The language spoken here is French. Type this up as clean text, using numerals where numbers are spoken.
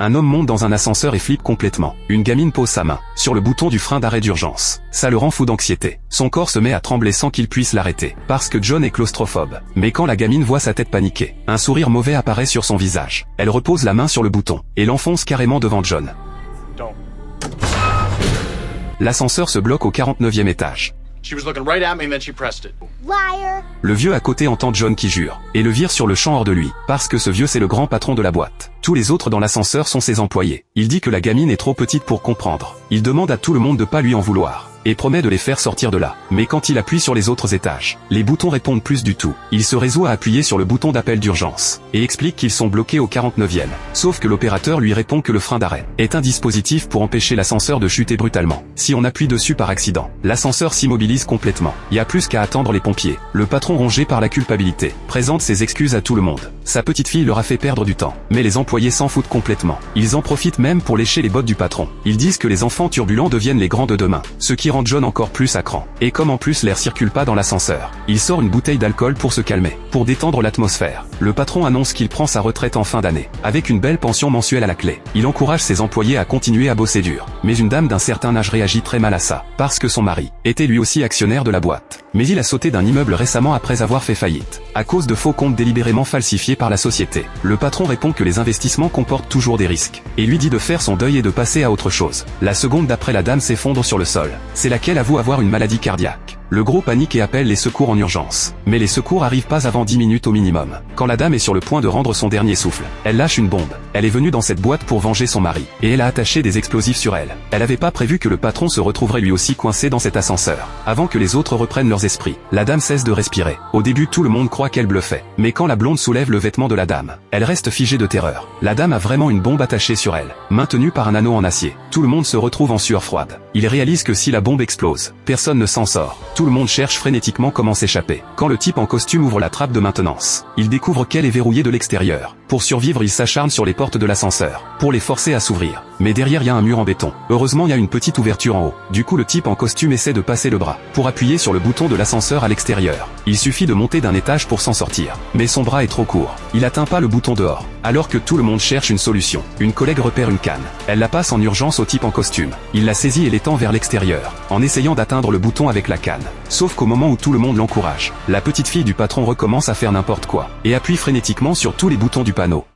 Un homme monte dans un ascenseur et flippe complètement. Une gamine pose sa main sur le bouton du frein d'arrêt d'urgence. Ça le rend fou d'anxiété. Son corps se met à trembler sans qu'il puisse l'arrêter, parce que John est claustrophobe. Mais quand la gamine voit sa tête paniquée, un sourire mauvais apparaît sur son visage. Elle repose la main sur le bouton, et l'enfonce carrément devant John. L'ascenseur se bloque au 49e étage. She was looking right at me and then she pressed it. Liar. Le vieux à côté entend John qui jure, et le vire sur le champ hors de lui, parce que ce vieux c'est le grand patron de la boîte. Tous les autres dans l'ascenseur sont ses employés. Il dit que la gamine est trop petite pour comprendre. Il demande à tout le monde de pas lui en vouloir, et promet de les faire sortir de là. Mais quand il appuie sur les autres étages, les boutons répondent plus du tout. Il se résout à appuyer sur le bouton d'appel d'urgence, et explique qu'ils sont bloqués au 49e. Sauf que l'opérateur lui répond que le frein d'arrêt est un dispositif pour empêcher l'ascenseur de chuter brutalement. Si on appuie dessus par accident, l'ascenseur s'immobilise complètement. Il y a plus qu'à attendre les pompiers. Le patron rongé par la culpabilité présente ses excuses à tout le monde. Sa petite fille leur a fait perdre du temps, mais les employés s'en foutent complètement. Ils en profitent même pour lécher les bottes du patron. Ils disent que les enfants turbulents deviennent les grands de demain, ce qui rend John encore plus à cran. Et comme en plus l'air circule pas dans l'ascenseur, il sort une bouteille d'alcool pour se calmer, pour détendre l'atmosphère. Le patron annonce qu'il prend sa retraite en fin d'année, avec une belle pension mensuelle à la clé. Il encourage ses employés à continuer à bosser dur. Mais une dame d'un certain âge réagit très mal à ça, parce que son mari était lui aussi actionnaire de la boîte. Mais il a sauté d'un immeuble récemment après avoir fait faillite, à cause de faux comptes délibérément falsifiés par la société. Le patron répond que les investissements comportent toujours des risques, et lui dit de faire son deuil et de passer à autre chose. La seconde d'après la dame s'effondre sur le sol. C'est laquelle avoue avoir une maladie cardiaque. Le gros panique et appelle les secours en urgence. Mais les secours arrivent pas avant 10 minutes au minimum. Quand la dame est sur le point de rendre son dernier souffle, elle lâche une bombe. Elle est venue dans cette boîte pour venger son mari, et elle a attaché des explosifs sur elle. Elle avait pas prévu que le patron se retrouverait lui aussi coincé dans cet ascenseur. Avant que les autres reprennent leurs esprits, la dame cesse de respirer. Au début tout le monde croit qu'elle bluffait. Mais quand la blonde soulève le vêtement de la dame, elle reste figée de terreur. La dame a vraiment une bombe attachée sur elle, maintenue par un anneau en acier. Tout le monde se retrouve en sueur froide. Il réalise que si la bombe explose, personne ne s'en sort. Tout le monde cherche frénétiquement comment s'échapper. Quand le type en costume ouvre la trappe de maintenance, il découvre qu'elle est verrouillée de l'extérieur. Pour survivre, il s'acharne sur les portes de l'ascenseur, pour les forcer à s'ouvrir. Mais derrière il y a un mur en béton. Heureusement il y a une petite ouverture en haut. Du coup le type en costume essaie de passer le bras, pour appuyer sur le bouton de l'ascenseur à l'extérieur. Il suffit de monter d'un étage pour s'en sortir. Mais son bras est trop court. Il atteint pas le bouton dehors. Alors que tout le monde cherche une solution, une collègue repère une canne. Elle la passe en urgence au type en costume. Il la saisit et l'étend vers l'extérieur, en essayant d'atteindre le bouton avec la canne. Sauf qu'au moment où tout le monde l'encourage, la petite fille du patron recommence à faire n'importe quoi, et appuie frénétiquement sur tous les boutons du panneau.